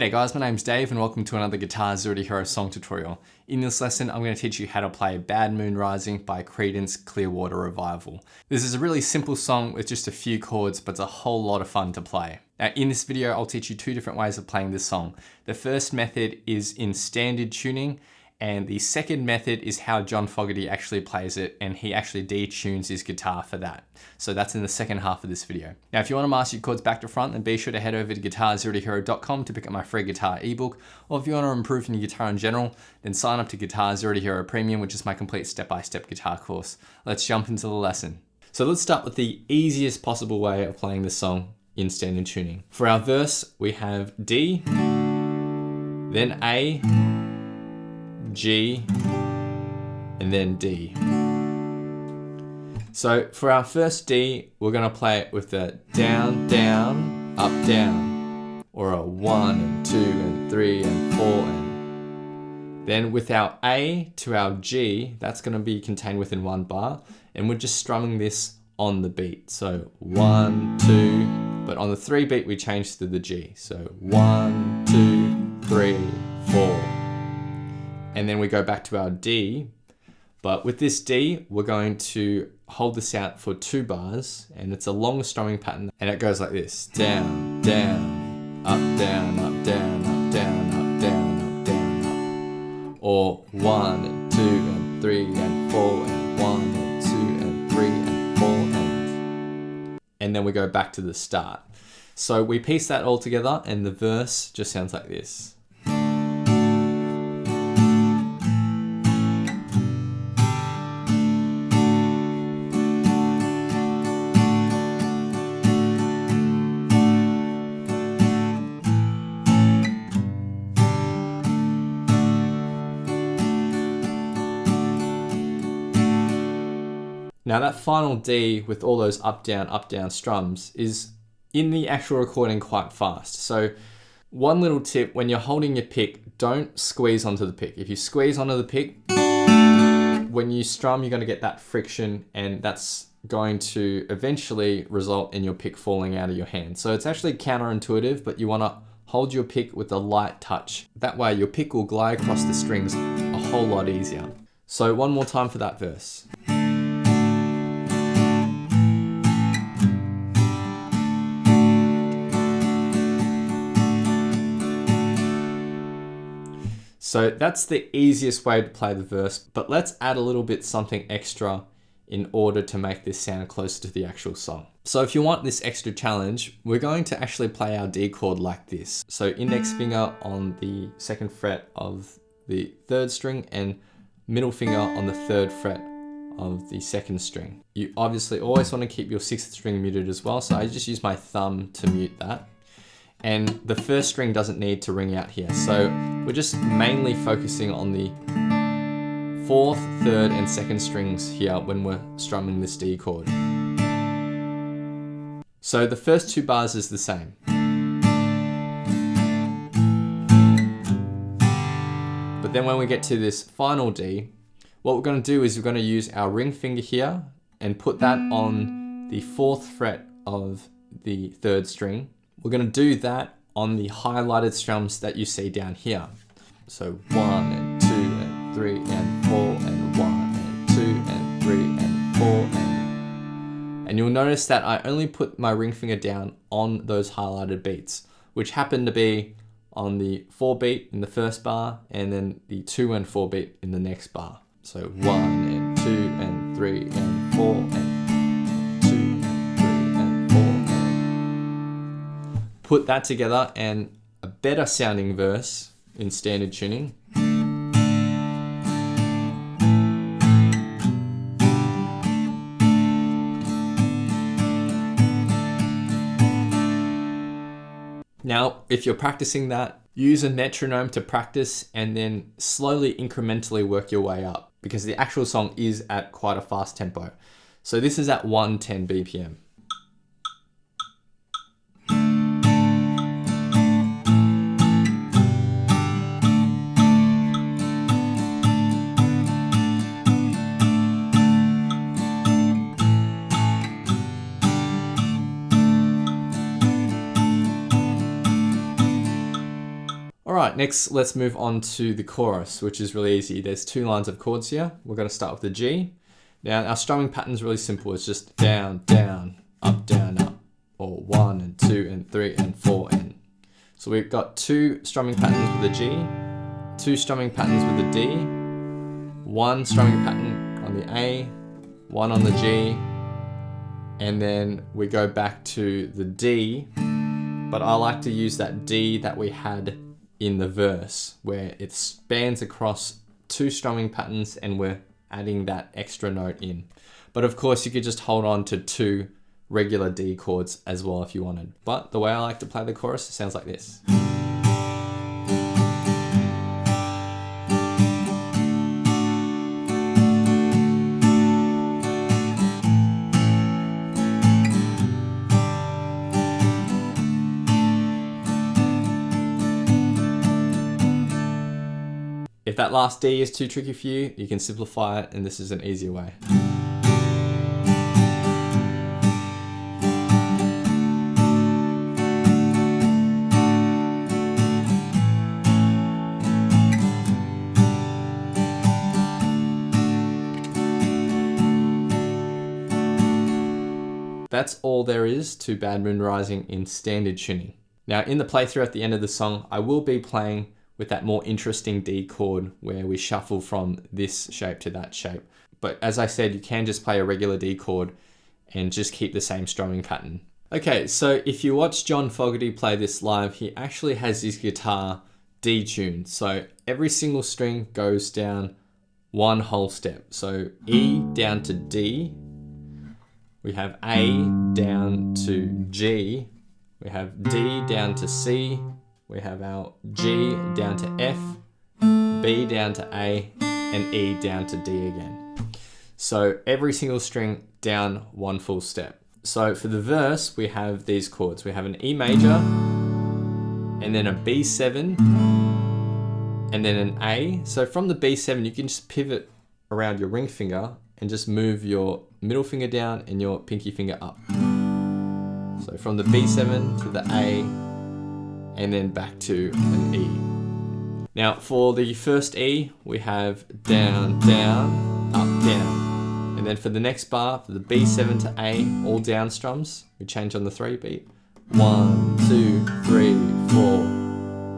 Hey guys, my name's Dave and welcome to another Guitar Zero to Hero song tutorial. In this lesson, I'm going to teach you how to play Bad Moon Rising by Creedence Clearwater Revival. This is a really simple song with just a few chords, but it's a whole lot of fun to play. Now in this video, I'll teach you two different ways of playing this song. The first method is in standard tuning, and the second method is how John Fogerty actually plays it, and he actually detunes his guitar for that. So that's in the second half of this video. Now, if you want to master your chords back to front, then be sure to head over to guitarzerotohero.com to pick up my free guitar ebook. Or if you want to improve in your guitar in general, then sign up to Guitar Zero to Hero Premium, which is my complete step-by-step guitar course. Let's jump into the lesson. So let's start with the easiest possible way of playing this song in standard tuning. For our verse, we have D, then A, G, and then D. So for our first D, we're going to play it with a down, down, up, down, or a 1 and 2 and 3 and 4 and. Then with our A to our G, that's going to be contained within one bar, and we're just strumming this on the beat. So 1, 2, but on the 3 beat we change to the G. So 1, 2, 3, 4. And then we go back to our D, but with this D, we're going to hold this out for 2 bars, and it's a long strumming pattern, and it goes like this: down, down, up, down, up, down, up, down, up, down, up, down, up. Or 1 and 2 and 3 and 4 and 1 and 2 and 3 and 4 and then we go back to the start. So we piece that all together, and the verse just sounds like this. Now that final D with all those up, down strums is in the actual recording quite fast. So one little tip, when you're holding your pick, don't squeeze onto the pick. If you squeeze onto the pick, when you strum, you're going to get that friction, and that's going to eventually result in your pick falling out of your hand. So it's actually counterintuitive, but you want to hold your pick with a light touch. That way your pick will glide across the strings a whole lot easier. So one more time for that verse. So that's the easiest way to play the verse, but let's add a little bit something extra in order to make this sound closer to the actual song. So if you want this extra challenge, we're going to actually play our D chord like this. So index finger on the 2nd fret of the 3rd string and middle finger on the 3rd fret of the 2nd string. You obviously always want to keep your 6th string muted as well, so I just use my thumb to mute that. And the 1st string doesn't need to ring out here. So we're just mainly focusing on the 4th, 3rd, and 2nd strings here when we're strumming this D chord. So the first 2 bars is the same. But then when we get to this final D, what we're going to do is we're going to use our ring finger here and put that on the 4th fret of the 3rd string. We're going to do that on the highlighted strums that you see down here. So 1 and 2 and 3 and 4 and 1 and 2 and 3 and 4 and you'll notice that I only put my ring finger down on those highlighted beats, which happen to be on the 4 beat in the first bar and then the 2 and 4 beat in the next bar. So 1 and 2 and 3 and 4 and put that together and a better sounding verse in standard tuning. Now, if you're practicing that, use a metronome to practice and then slowly incrementally work your way up, because the actual song is at quite a fast tempo. So this is at 110 BPM. Alright, next let's move on to the chorus, which is really easy. There's 2 lines of chords here. We're going to start with the G. Now our strumming pattern is really simple. It's just down, down, up, or 1 and 2 and 3 and 4 and. So we've got 2 strumming patterns with the G, 2 strumming patterns with the D, 1 strumming pattern on the A, 1 on the G, and then we go back to the D, but I like to use that D that we had in the verse, where it spans across 2 strumming patterns and we're adding that extra note in. But of course you could just hold on to 2 regular D chords as well if you wanted. But the way I like to play the chorus, it sounds like this. If that last D is too tricky for you, you can simplify it, and this is an easier way. That's all there is to Bad Moon Rising in standard tuning. Now in the playthrough at the end of the song, I will be playing with that more interesting D chord where we shuffle from this shape to that shape. But as I said, you can just play a regular D chord and just keep the same strumming pattern. Okay, so if you watch John Fogerty play this live, he actually has his guitar detuned. So every single string goes down 1 whole step. So E down to D, we have A down to G, we have D down to C, we have our G down to F, B down to A, and E down to D again. So every single string down 1 full step. So for the verse, we have these chords. We have an E major, and then a B7, and then an A. So from the B7, you can just pivot around your ring finger and just move your middle finger down and your pinky finger up. So from the B7 to the A, and then back to an E. Now for the first E, we have down, down, up, down. And then for the next bar, for the B7 to A, all down strums, we change on the 3 beat. 1, 2, 3, 4.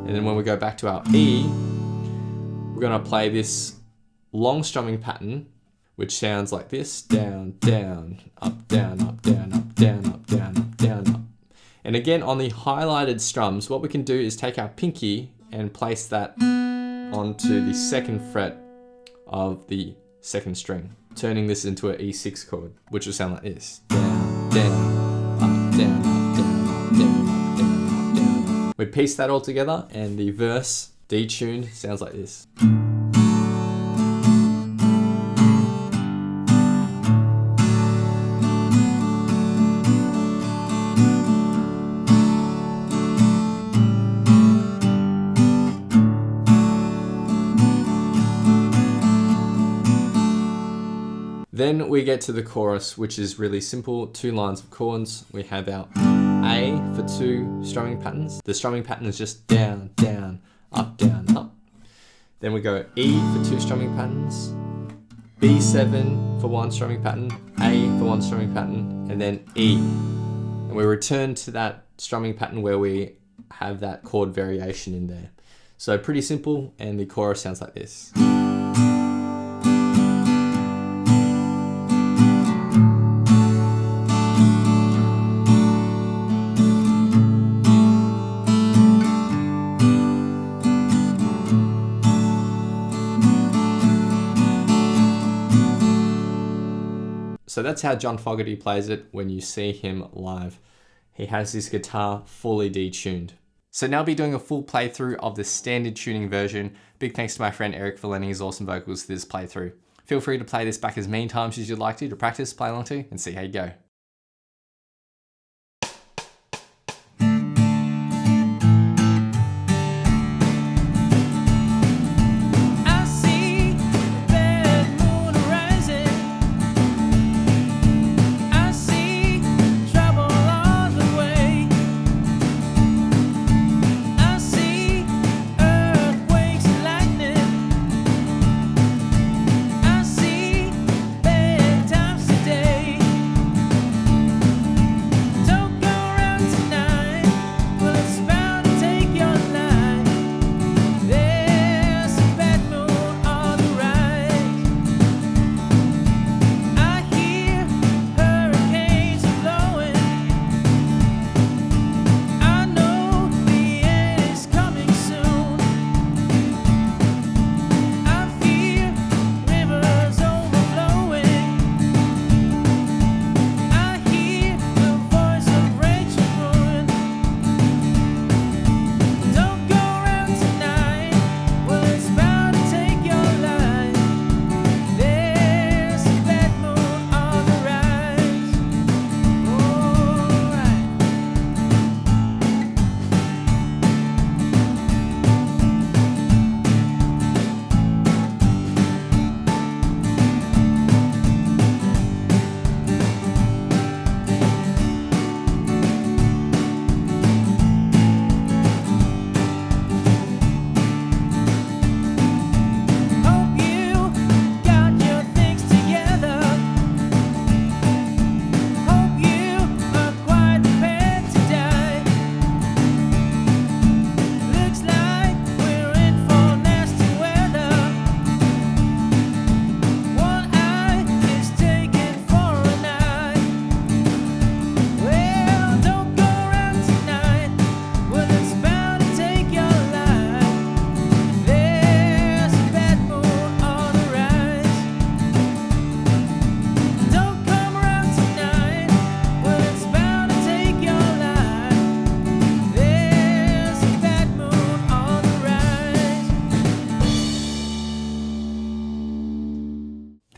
And then when we go back to our E, we're gonna play this long strumming pattern, which sounds like this: down, down, up, down, up, down, up, down, up, down, up, down, up. And again, on the highlighted strums, what we can do is take our pinky and place that onto the 2nd fret of the 2nd string, turning this into an E6 chord, which will sound like this: down, down, up, down, up, down, up, down, up, down, up, down, up. We piece that all together, and the verse, detuned, sounds like this. Then we get to the chorus, which is really simple. 2 lines of chords. We have our A for 2 strumming patterns. The strumming pattern is just down, down, up, down, up. Then we go E for 2 strumming patterns, B7 for 1 strumming pattern, A for 1 strumming pattern, and then E. And we return to that strumming pattern where we have that chord variation in there. So pretty simple, and the chorus sounds like this. So that's how John Fogerty plays it when you see him live. He has his guitar fully detuned. So now I'll be doing a full playthrough of the standard tuning version. Big thanks to my friend Eric for lending his awesome vocals to this playthrough. Feel free to play this back as many times as you'd like to practice, play along to, and see how you go.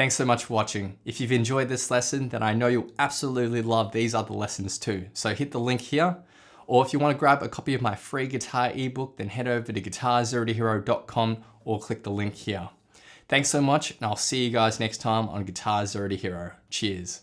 Thanks so much for watching. If you've enjoyed this lesson, then I know you'll absolutely love these other lessons too. So hit the link here. Or if you want to grab a copy of my free guitar ebook, then head over to guitarzerotohero.com or click the link here. Thanks so much, and I'll see you guys next time on Guitar Zero to Hero. Cheers.